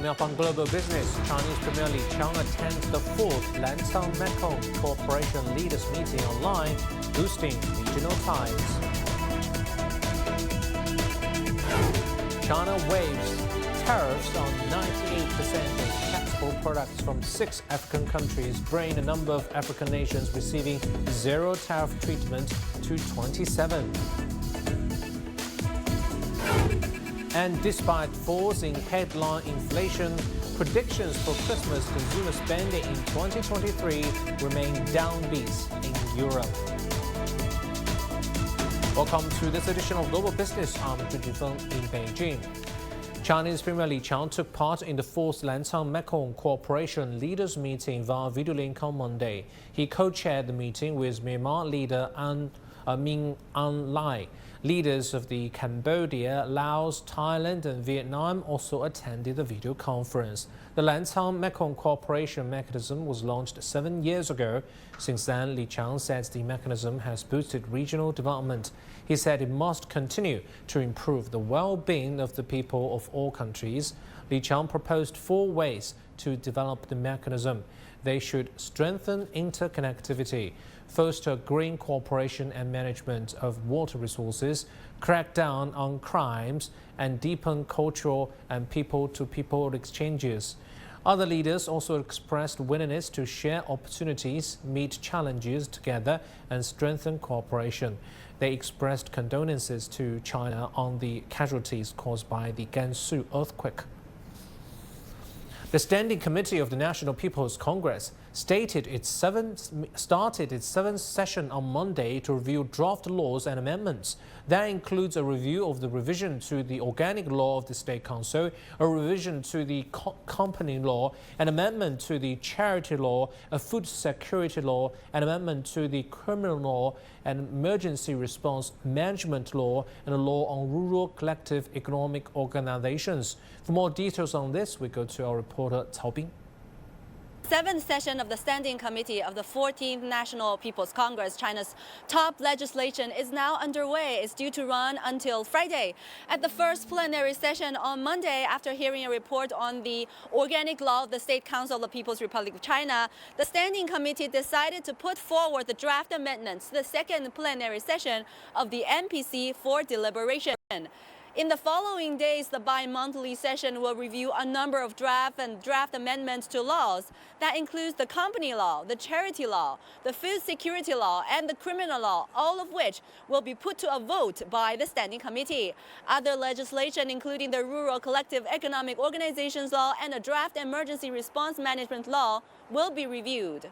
Coming up on Global Business, Chinese Premier Li Qiang attends the 4th Lancang-Mekong Cooperation Leaders Meeting online, boosting regional ties. China waives tariffs on 98% of taxable products from 6 African countries, bringing the number of African nations receiving zero tariff treatment to 27. And despite falls in headline inflation, predictions for Christmas consumer spending in 2023 remain downbeats in Europe. Welcome to this edition of Global Business. I'm Zhu Jifeng in Beijing. Chinese Premier Li Qiang took part in the 4th Lancang-Mekong Cooperation Leaders Meeting via video link on Monday. He co-chaired the meeting with Myanmar leader Min Aung Hlaing. Leaders of the Cambodia, Laos, Thailand and Vietnam also attended the video conference. The Lancang-Mekong Cooperation Mechanism was launched 7 years ago. Since then, Li Qiang says the mechanism has boosted regional development. He said it must continue to improve the well-being of the people of all countries. Li Qiang proposed 4 ways to develop the mechanism. They should strengthen interconnectivity, foster green cooperation and management of water resources, crack down on crimes, and deepen cultural and people-to-people exchanges. Other leaders also expressed willingness to share opportunities, meet challenges together, and strengthen cooperation. They expressed condolences to China on the casualties caused by the Gansu earthquake. The Standing Committee of the National People's Congress started its 7th session on Monday to review draft laws and amendments. That includes a review of the revision to the Organic Law of the State Council, a revision to the Company Law, an amendment to the Charity Law, a Food Security Law, an amendment to the Criminal Law, an Emergency Response Management Law, and a law on rural collective economic organizations. For more details on this, we go to our reporter Cao Bing. 7th session of the Standing Committee of the 14th National People's Congress, China's top legislation, is now underway. It's due to run until Friday. At the first plenary session on Monday, after hearing a report on the Organic Law of the State Council of the People's Republic of China, the Standing Committee decided to put forward the draft amendments to the second plenary session of the NPC for deliberation. In the following days, the bi-monthly session will review a number of draft amendments to laws. That includes the Company Law, the Charity Law, the Food Security Law, and the Criminal Law, all of which will be put to a vote by the Standing Committee. Other legislation, including the Rural Collective Economic Organizations Law and the Draft Emergency Response Management Law, will be reviewed.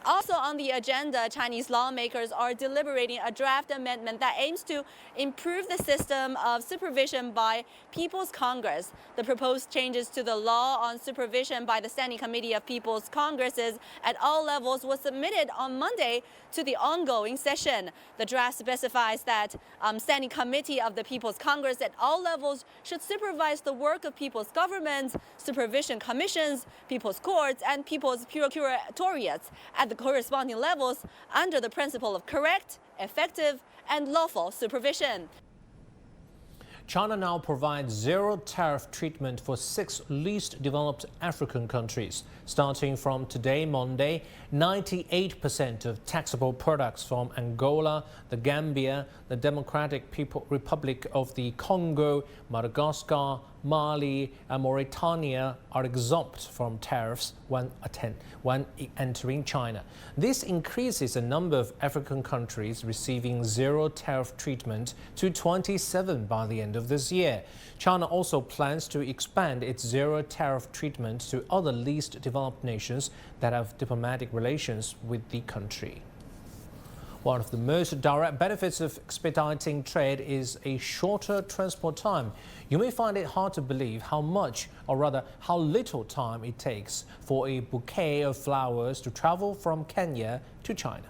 Also on the agenda, Chinese lawmakers are deliberating a draft amendment that aims to improve the system of supervision by People's Congress. The proposed changes to the law on supervision by the Standing Committee of People's Congresses at all levels was submitted on Monday to the ongoing session. The draft specifies that Standing Committee of the People's Congress at all levels should supervise the work of people's governments, supervision commissions, people's courts, and people's procuratoriates at the corresponding levels under the principle of correct, effective, and lawful supervision. China now provides zero tariff treatment for 6 least developed African countries. Starting from today, Monday, 98% of taxable products from Angola, the Gambia, the Democratic Republic of the Congo, Madagascar, Mali and Mauritania are exempt from tariffs when entering China. This increases the number of African countries receiving zero tariff treatment to 27 by the end of this year. China also plans to expand its zero tariff treatment to other least developed nations that have diplomatic relations with the country. One of the most direct benefits of expediting trade is a shorter transport time. You may find it hard to believe how much, or rather how little time it takes for a bouquet of flowers to travel from Kenya to China.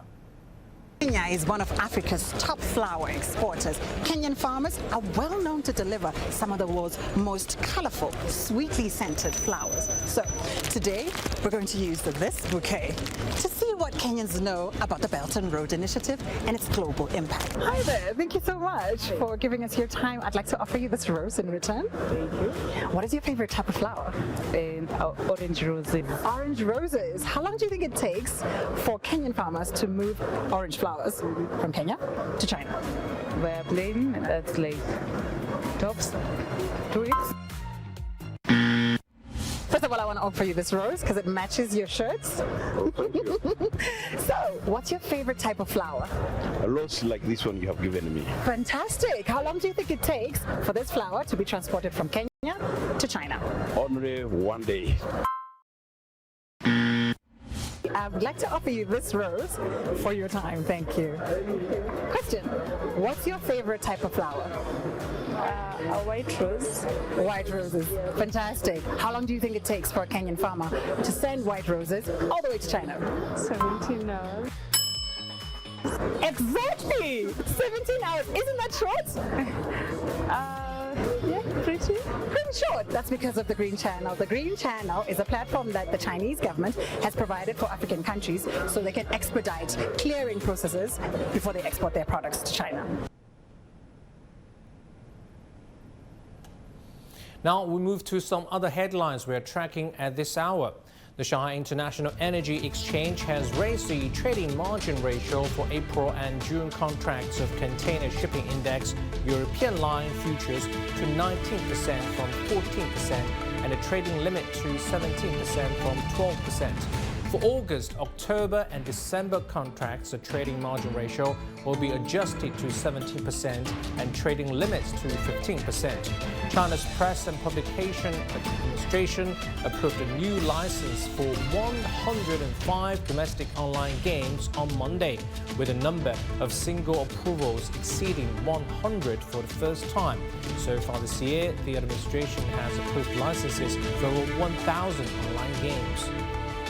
Kenya is one of Africa's top flower exporters. Kenyan farmers are well known to deliver some of the world's most colorful, sweetly scented flowers. So today we're going to use this bouquet to see what Kenyans know about the Belt and Road Initiative and its global impact. Hi there, thank you so much for giving us your time. I'd like to offer you this rose in return. Thank you. What is your favorite type of flower? Orange roses. Orange roses. How long do you think it takes for Kenyan farmers to move orange flowers from Kenya to China? Via plane, that's like tops 2 weeks. First of all, I want to offer you this rose because it matches your shirts. So, what's your favorite type of flower? A rose like this one you have given me. Fantastic. How long do you think it takes for this flower to be transported from Kenya to China? Only 1 day. I would like to offer you this rose for your time. Thank you. Question: what's your favorite type of flower? A white rose. White roses. Fantastic. How long do you think it takes for a Kenyan farmer to send white roses all the way to China? 17 hours. Exactly! 17 hours. Isn't that short? Yeah, pretty. Pretty short. That's because of the Green Channel. The Green Channel is a platform that the Chinese government has provided for African countries so they can expedite clearing processes before they export their products to China. Now we move to some other headlines we are tracking at this hour. The Shanghai International Energy Exchange has raised the trading margin ratio for April and June contracts of container shipping index European line futures to 19% from 14% and a trading limit to 17% from 12%. For August, October and December contracts, the trading margin ratio will be adjusted to 17% and trading limits to 15%. China's Press and Publication Administration approved a new license for 105 domestic online games on Monday, with a number of single approvals exceeding 100 for the first time. So far this year, the administration has approved licenses for over 1,000 online games.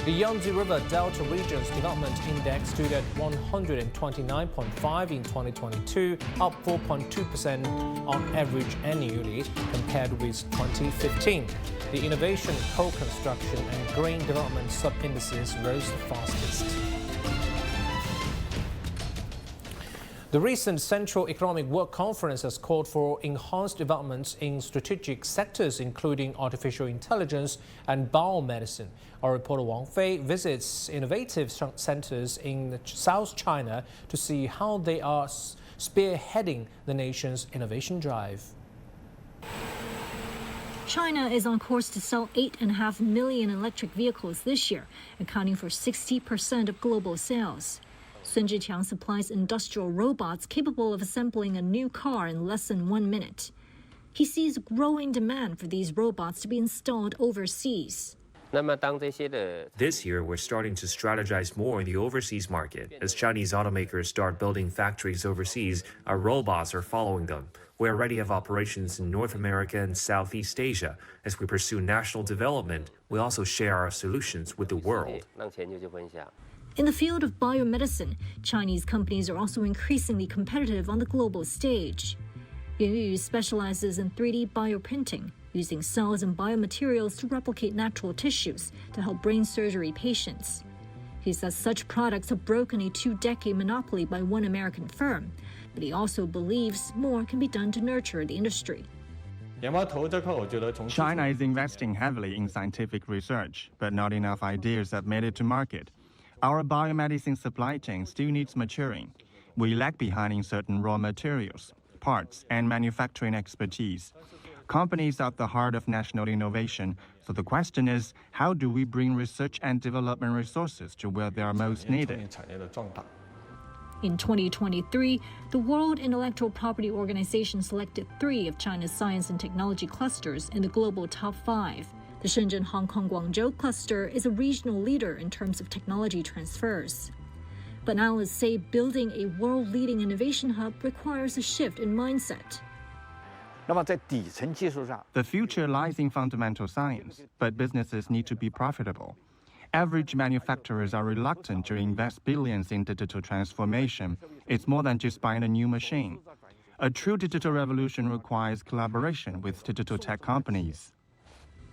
The Yangtze River Delta Region's Development Index stood at 129.5 in 2022, up 4.2% on average annually compared with 2015. The Innovation, Co-construction and Green Development sub-indices rose the fastest. The recent Central Economic Work Conference has called for enhanced developments in strategic sectors, including artificial intelligence and biomedicine. Our reporter Wang Fei visits innovative centers in South China to see how they are spearheading the nation's innovation drive. China is on course to sell 8.5 million electric vehicles this year, accounting for 60% of global sales. Sun Zhiqiang supplies industrial robots capable of assembling a new car in less than 1 minute. He sees growing demand for these robots to be installed overseas. This year, we're starting to strategize more in the overseas market. As Chinese automakers start building factories overseas, our robots are following them. We already have operations in North America and Southeast Asia. As we pursue national development, we also share our solutions with the world. In the field of biomedicine, Chinese companies are also increasingly competitive on the global stage. Yuanyu specializes in 3D bioprinting, using cells and biomaterials to replicate natural tissues to help brain surgery patients. He says such products have broken a 2-decade monopoly by one American firm, but he also believes more can be done to nurture the industry. China is investing heavily in scientific research, but not enough ideas have made it to market. Our biomedicine supply chain still needs maturing. We lag behind in certain raw materials, parts, and manufacturing expertise. Companies are at the heart of national innovation, so the question is, how do we bring research and development resources to where they are most needed? In 2023, the World Intellectual Property Organization selected 3 of China's science and technology clusters in the global top 5. The Shenzhen Hong Kong Guangzhou cluster is a regional leader in terms of technology transfers. But analysts say building a world-leading innovation hub requires a shift in mindset. The future lies in fundamental science, but businesses need to be profitable. Average manufacturers are reluctant to invest billions in digital transformation. It's more than just buying a new machine. A true digital revolution requires collaboration with digital tech companies.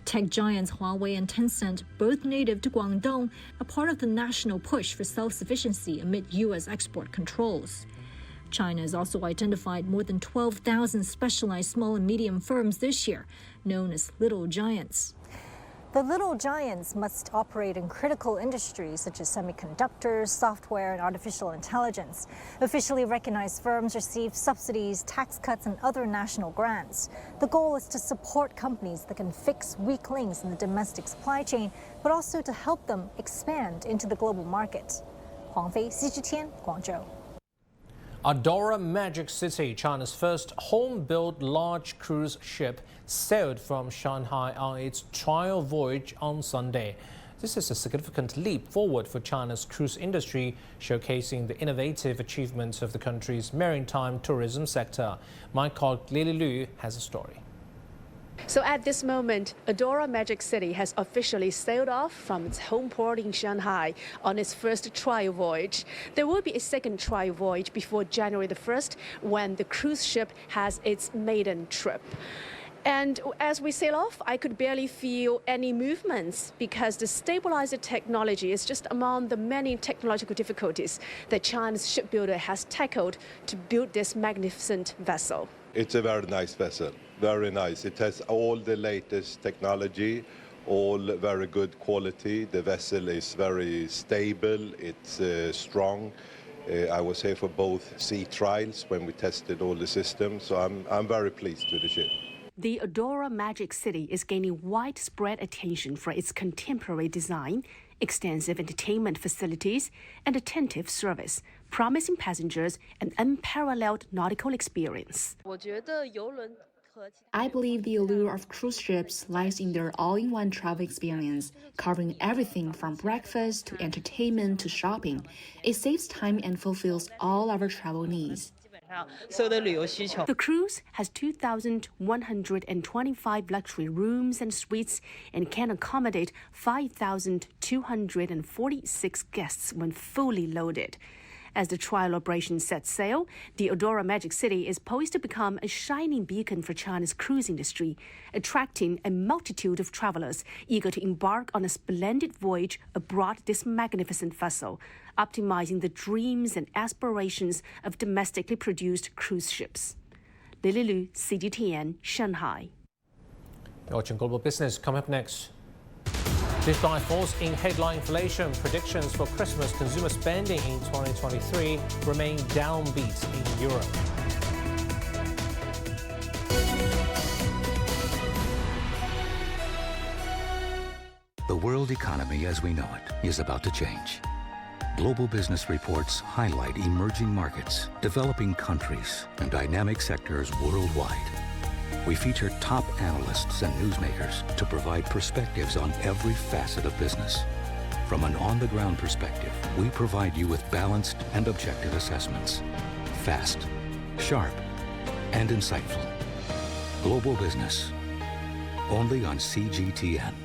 Tech giants Huawei and Tencent, both native to Guangdong, are part of the national push for self-sufficiency amid U.S. export controls. China has also identified more than 12,000 specialized small and medium firms this year, known as little giants. The little giants must operate in critical industries such as semiconductors, software, and artificial intelligence. Officially recognized firms receive subsidies, tax cuts, and other national grants. The goal is to support companies that can fix weak links in the domestic supply chain, but also to help them expand into the global market. Huang Fei, CGTN, Guangzhou. Adora Magic City, China's first home-built large cruise ship, sailed from Shanghai on its trial voyage on Sunday. This is a significant leap forward for China's cruise industry, showcasing the innovative achievements of the country's maritime tourism sector. My colleague Lily Lu has a story. So at this moment, Adora Magic City has officially sailed off from its home port in Shanghai on its first trial voyage. There will be a second trial voyage before January the 1st, when the cruise ship has its maiden trip. And as we sail off, I could barely feel any movements because the stabilizer technology is just among the many technological difficulties that China's shipbuilder has tackled to build this magnificent vessel. It's a very nice vessel, very nice. It has all the latest technology, all very good quality. The vessel is very stable, it's strong. I was here for both sea trials when we tested all the systems, so I'm very pleased with the ship. The Adora Magic City is gaining widespread attention for its contemporary design, extensive entertainment facilities, and attentive service, promising passengers an unparalleled nautical experience. I believe the allure of cruise ships lies in their all-in-one travel experience, covering everything from breakfast to entertainment to shopping. It saves time and fulfills all our travel needs. The cruise has 2,125 luxury rooms and suites and can accommodate 5,246 guests when fully loaded. As the trial operation sets sail, the Adora Magic City is poised to become a shining beacon for China's cruise industry, attracting a multitude of travelers eager to embark on a splendid voyage aboard this magnificent vessel, optimizing the dreams and aspirations of domestically produced cruise ships. Lily Lu, CGTN, Shanghai. You're watching Global Business. Coming up next. Despite falls in headline inflation, predictions for Christmas consumer spending in 2023 remain downbeat in Europe. The world economy as we know it is about to change. Global business reports highlight emerging markets, developing countries, and dynamic sectors worldwide. We feature top analysts and newsmakers to provide perspectives on every facet of business. From an on-the-ground perspective, we provide you with balanced and objective assessments. Fast, sharp, and insightful. Global Business, only on CGTN.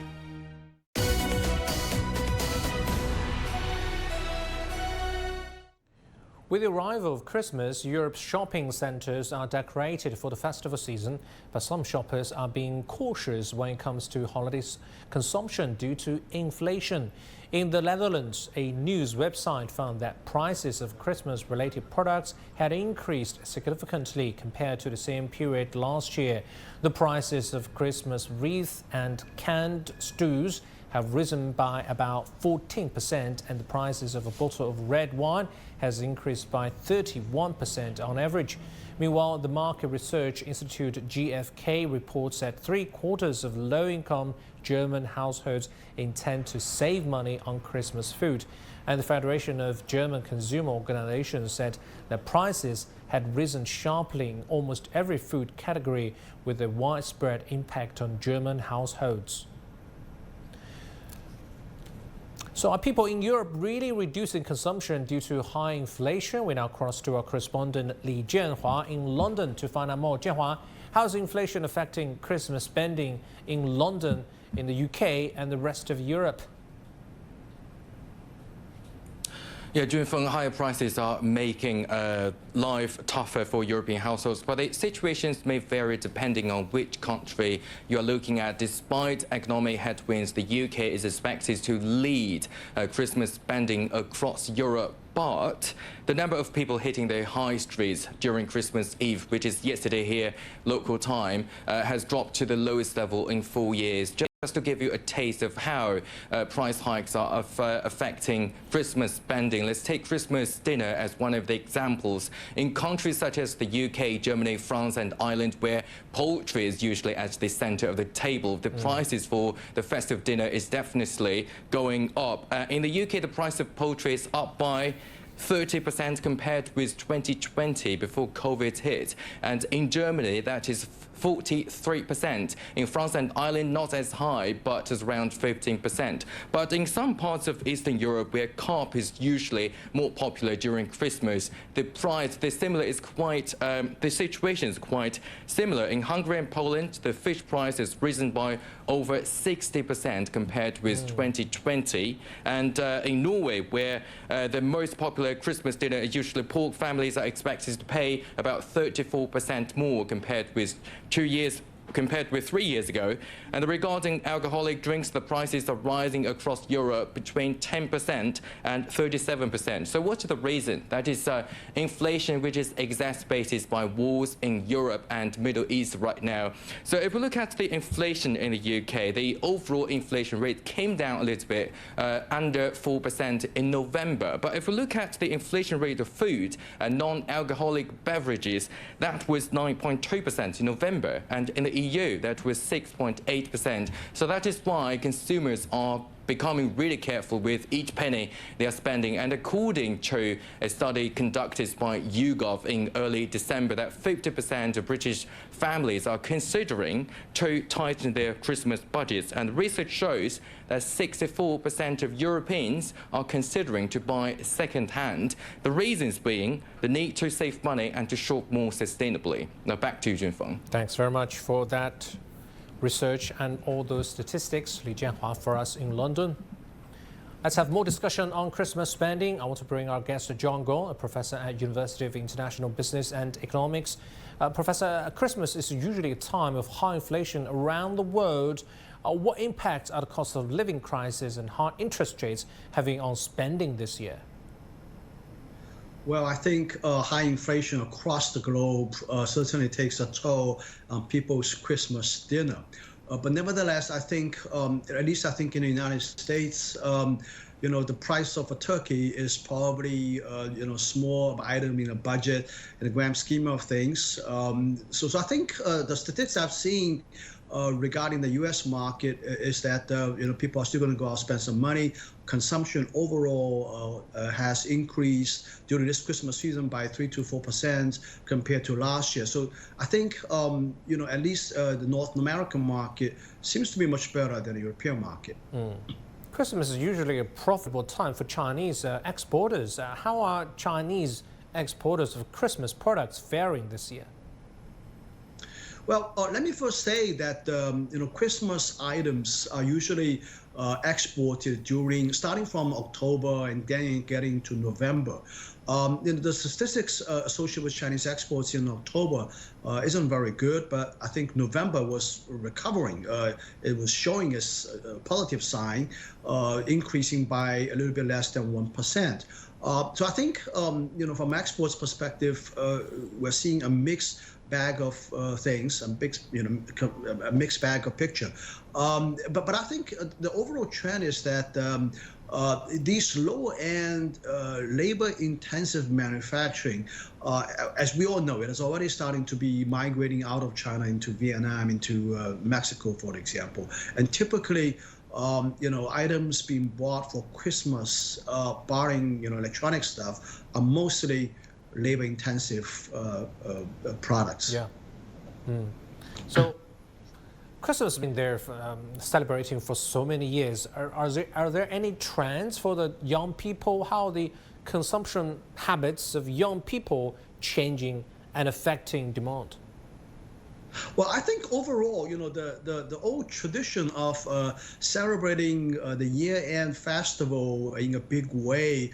With the arrival of Christmas, Europe's shopping centres are decorated for the festival season, but some shoppers are being cautious when it comes to holidays consumption due to inflation. In the Netherlands, a news website found that prices of Christmas-related products had increased significantly compared to the same period last year. The prices of Christmas wreaths and canned stews have risen by about 14%, and the prices of a bottle of red wine has increased by 31% on average. Meanwhile, the Market Research Institute GfK reports that 3/4 of low-income German households intend to save money on Christmas food. And the Federation of German Consumer Organizations said that prices had risen sharply in almost every food category, with a widespread impact on German households. So are people in Europe really reducing consumption due to high inflation? We now cross to our correspondent Li Jianhua in London to find out more. Jianhua, how is inflation affecting Christmas spending in London, in the UK and the rest of Europe? Yeah, Junfeng, higher prices are making life tougher for European households, but the situations may vary depending on which country you're looking at. Despite economic headwinds, the UK is expected to lead Christmas spending across Europe. But the number of people hitting the high streets during Christmas Eve, which is yesterday here, local time, has dropped to the lowest level in 4 years. Just to give you a taste of how price hikes are affecting Christmas spending, let's take Christmas dinner as one of the examples. In countries such as the UK, Germany, France and Ireland, where poultry is usually at the center of the table, the prices for the festive dinner is definitely going up. In the UK, the price of poultry is up by 30% compared with 2020 before COVID hit. And in Germany, that is 43%. In France and Ireland, not as high, but is around 15%. But in some parts of Eastern Europe, where carp is usually more popular during Christmas, the situation is quite similar. In Hungary and Poland, the fish price has risen by over 60% compared with 2020. And in Norway, where the most popular Christmas dinner is usually pork, families are expected to pay about 34% more compared with 3 years ago. And regarding alcoholic drinks, the prices are rising across Europe between 10% and 37%. So what's the reason? That is inflation, which is exacerbated by wars in Europe and Middle East right now. So if we look at the inflation in the UK, the overall inflation rate came down a little bit, under 4% in November. But if we look at the inflation rate of food and non-alcoholic beverages, that was 9.2% in November. And in the EU, that was 6.8%. So that is why consumers are becoming really careful with each penny they are spending. And according to a study conducted by YouGov in early December, that 50% of British families are considering to tighten their Christmas budgets. And research shows that 64% of Europeans are considering to buy second-hand. The reasons being the need to save money and to shop more sustainably. Now back to you, Junfeng. Thanks very much for that research and all those statistics. Li Jianhua for us in London. Let's have more discussion on Christmas spending. I want to bring our guest John Goh, a professor at University of International Business and Economics. Professor, Christmas is usually a time of high inflation around the world. What impact are the cost of living crisis and high interest rates having on spending this year? Well, I think high inflation across the globe certainly takes a toll on people's Christmas dinner. But nevertheless, I think, at least I think in the United States, the price of a turkey is probably, small item in a budget in the grand scheme of things. So I think the statistics I've seen regarding the U.S. market is that people are still going to go out and spend some money. Consumption overall has increased during this Christmas season by 3 to 4% compared to last year. So I think at least the North American market seems to be much better than the European market. Christmas is usually a profitable time for Chinese exporters. How are Chinese exporters of Christmas products faring this year? Well, let me first say that Christmas items are usually exported starting from October and then getting to November. The statistics associated with Chinese exports in October isn't very good, but I think November was recovering. It was showing a positive sign, increasing by a little bit less than 1%. So I think, from exports perspective, we're seeing a mixed bag of things, a mixed bag of picture. But I think the overall trend is that these low-end, labor-intensive manufacturing, as we all know, it is already starting to be migrating out of China into Vietnam, into Mexico, for example. And typically, items being bought for Christmas, barring electronic stuff, are mostly labor-intensive products. Yeah. So Christmas has been there celebrating for so many years. Are there any trends for the young people? How are the consumption habits of young people changing and affecting demand? Well, I think overall, the old tradition of celebrating the year-end festival in a big way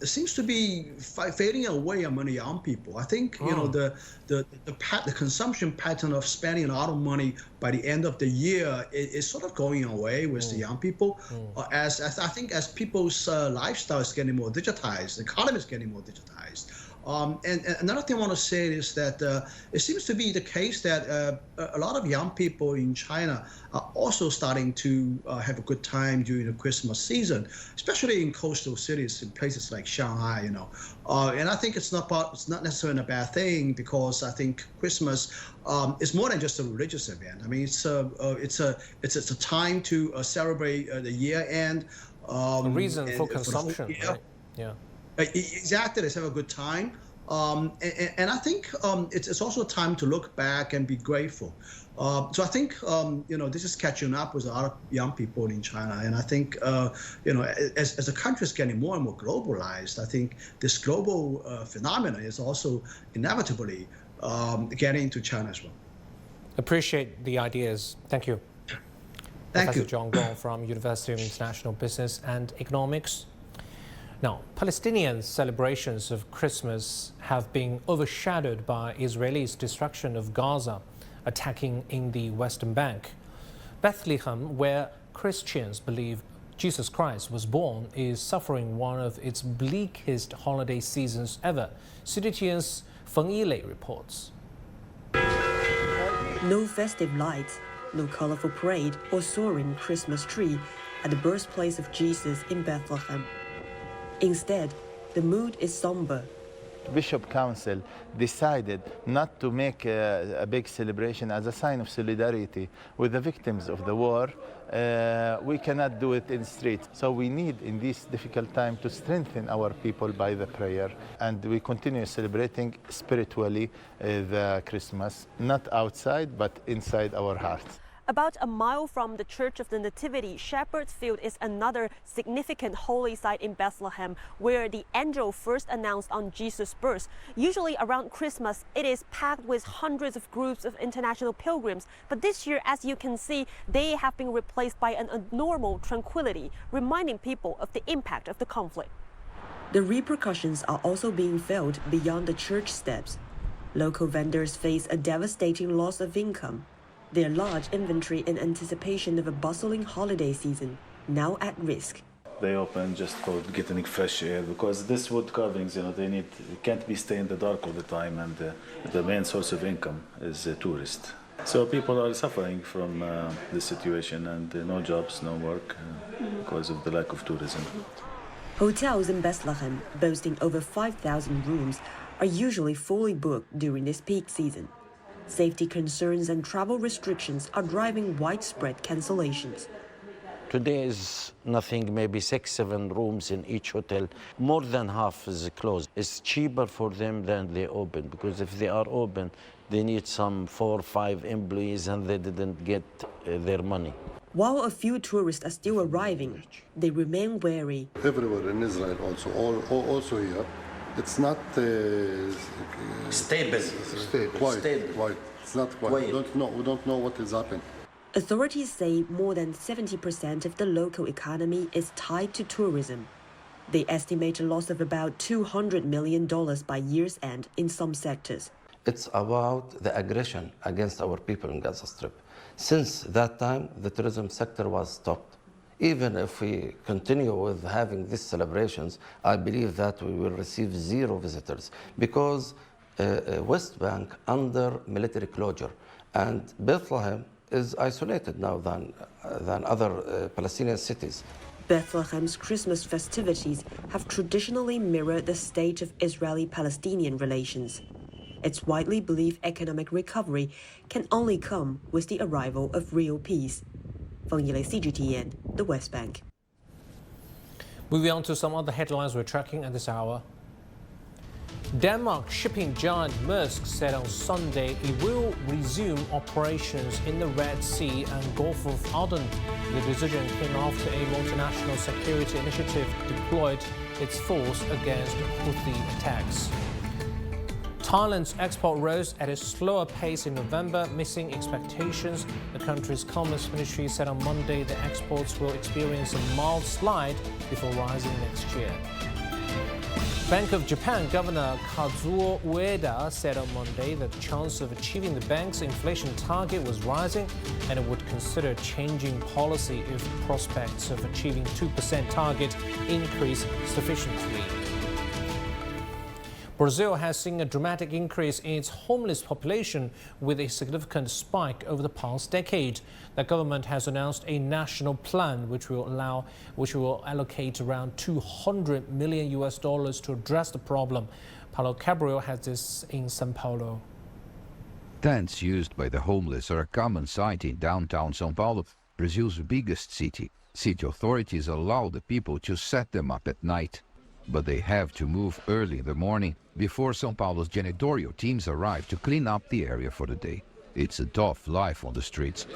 seems to be fading away among young people. I think the consumption pattern of spending a lot of money by the end of the year is sort of going away with the young people. As I think as people's lifestyle is getting more digitized, the economy is getting more digitized. And another thing I want to say is that it seems to be the case that a lot of young people in China are also starting to have a good time during the Christmas season, especially in coastal cities, in places like Shanghai. And I think it's not necessarily a bad thing, because I think Christmas is more than just a religious event. I mean, it's a time to celebrate the year end. A reason for consumption, right? Yeah. Exactly, let's have a good time. And I think it's also a time to look back and be grateful. So I think, this is catching up with a lot of young people in China. And I think, as the country is getting more and more globalized, I think this global phenomenon is also inevitably getting to China as well. Appreciate the ideas. Thank you. Thank Professor you. John Gong from University of International Business and Economics. Now, Palestinian celebrations of Christmas have been overshadowed by Israelis' destruction of Gaza, attacking in the Western Bank. Bethlehem, where Christians believe Jesus Christ was born, is suffering one of its bleakest holiday seasons ever. CDTN's Feng Yilei reports. No festive lights, no colorful parade or soaring Christmas tree at the birthplace of Jesus in Bethlehem. Instead, the mood is somber. Bishop Council decided not to make a big celebration as a sign of solidarity with the victims of the war. We cannot do it in the street. So we need, in this difficult time, to strengthen our people by the prayer. And we continue celebrating spiritually the Christmas, not outside, but inside our hearts. About a mile from the Church of the Nativity, Shepherd's Field is another significant holy site in Bethlehem, where the angel first announced on Jesus' birth. Usually around Christmas, it is packed with hundreds of groups of international pilgrims. But this year, as you can see, they have been replaced by an abnormal tranquility, reminding people of the impact of the conflict. The repercussions are also being felt beyond the church steps. Local vendors face a devastating loss of income. Their large inventory in anticipation of a bustling holiday season, now at risk. They open just for getting fresh air, because this wood carvings, they can't be stay in the dark all the time, and the main source of income is tourists. So people are suffering from this situation, and no jobs, no work, because of the lack of tourism. Hotels in Bethlehem, boasting over 5,000 rooms, are usually fully booked during this peak season. Safety concerns and travel restrictions are driving widespread cancellations. Today is nothing, maybe 6-7 rooms in each hotel. More than half is closed. It's cheaper for them than they open, because if they are open, they need some 4 or 5 employees and they didn't get their money. While a few tourists are still arriving, they remain wary. Everywhere in Israel also here. It's not stable. Quiet. It's not quiet. We don't know what is happening. Authorities say more than 70% of the local economy is tied to tourism. They estimate a loss of about $200 million by year's end in some sectors. It's about the aggression against our people in Gaza Strip. Since that time, the tourism sector was stopped. Even if we continue with having these celebrations, I believe that we will receive 0 visitors, because West Bank under military closure, and Bethlehem is isolated now than other Palestinian cities. Bethlehem's Christmas festivities have traditionally mirrored the state of Israeli-Palestinian relations. It's widely believed economic recovery can only come with the arrival of real peace. Feng Yilei, CGTN, the West Bank. Moving on to some other headlines we're tracking at this hour. Denmark shipping giant Maersk said on Sunday it will resume operations in the Red Sea and Gulf of Aden. The decision came after a multinational security initiative deployed its force against Houthi attacks. Thailand's export rose at a slower pace in November, missing expectations. The country's Commerce Ministry said on Monday that exports will experience a mild slide before rising next year. Bank of Japan Governor Kazuo Ueda said on Monday that the chance of achieving the bank's inflation target was rising and it would consider changing policy if prospects of achieving 2% target increase sufficiently. Brazil has seen a dramatic increase in its homeless population with a significant spike over the past decade. The government has announced a national plan which will allocate around $200 million to address the problem. Paulo Cabral has this in São Paulo. Tents used by the homeless are a common sight in downtown São Paulo, Brazil's biggest city. City authorities allow the people to set them up at night, but they have to move early in the morning before São Paulo's janitorial teams arrive to clean up the area for the day. It's a tough life on the streets.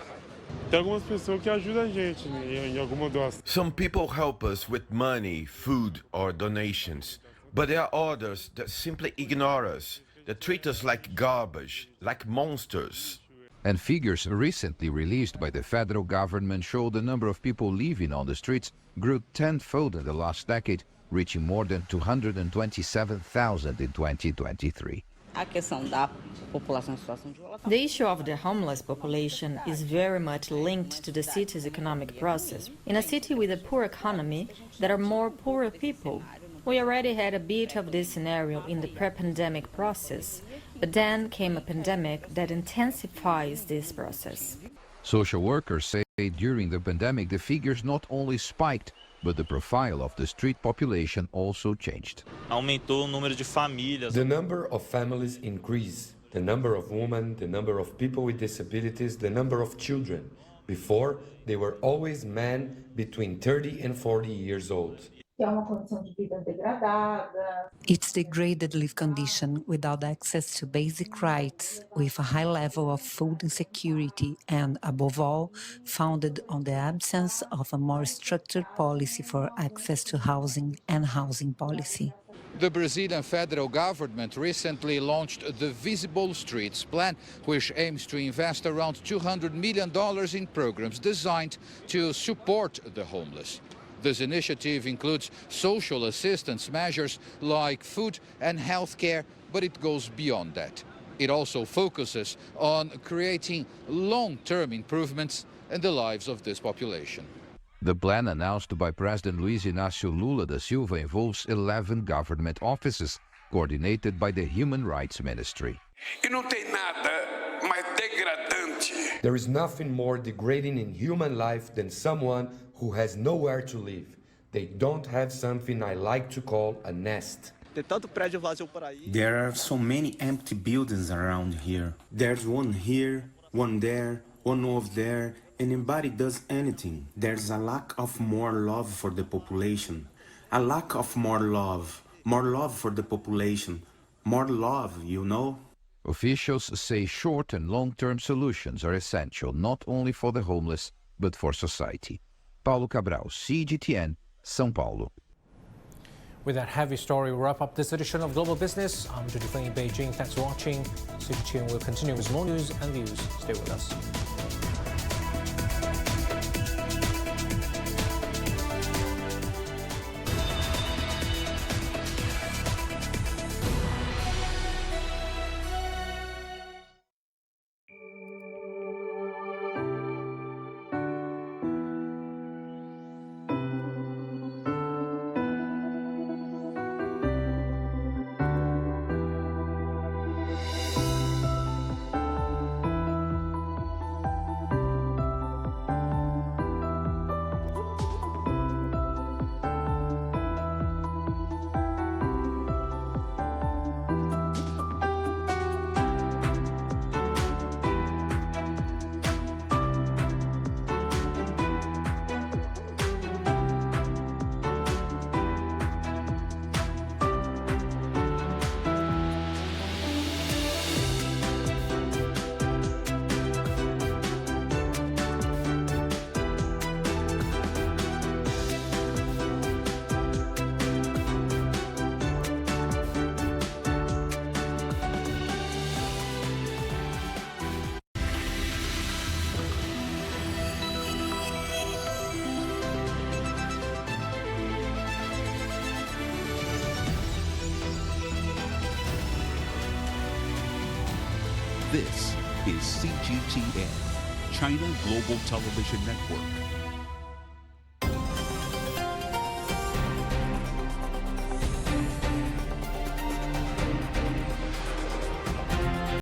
Some people help us with money, food, or donations, but there are others that simply ignore us, that treat us like garbage, like monsters. And figures recently released by the federal government show the number of people living on the streets grew tenfold in the last decade, reaching more than 227,000 in 2023. The issue of the homeless population is very much linked to the city's economic process. In a city with a poor economy, there are more poor people. We already had a bit of this scenario in the pre-pandemic process, but then came a pandemic that intensifies this process. Social workers say during the pandemic the figures not only spiked, but the profile of the street population also changed. The number of families increased, the number of women, the number of people with disabilities, the number of children. Before, they were always men between 30 and 40 years old. It's degraded life condition without access to basic rights, with a high level of food insecurity and, above all, founded on the absence of a more structured policy for access to housing and housing policy. The Brazilian federal government recently launched the Visible Streets Plan, which aims to invest around $200 million in programs designed to support the homeless. This initiative includes social assistance measures like food and health care, but it goes beyond that. It also focuses on creating long-term improvements in the lives of this population. The plan announced by President Luiz Inácio Lula da Silva involves 11 government offices, coordinated by the Human Rights Ministry. There is nothing more degrading in human life than someone who has nowhere to live. They don't have something I like to call a nest. There are so many empty buildings around here. There's one here, one there, one over there, and nobody does anything. There's a lack of more love for the population. A lack of more love for the population. More love, you know? Officials say short and long-term solutions are essential not only for the homeless, but for society. Paulo Cabral, CGTN, São Paulo. With that heavy story, we wrap up this edition of Global Business. I'm Judy Feng in Beijing. Thanks for watching. CGTN will continue with more news and views. Stay with us. This is CGTN, China Global Television Network.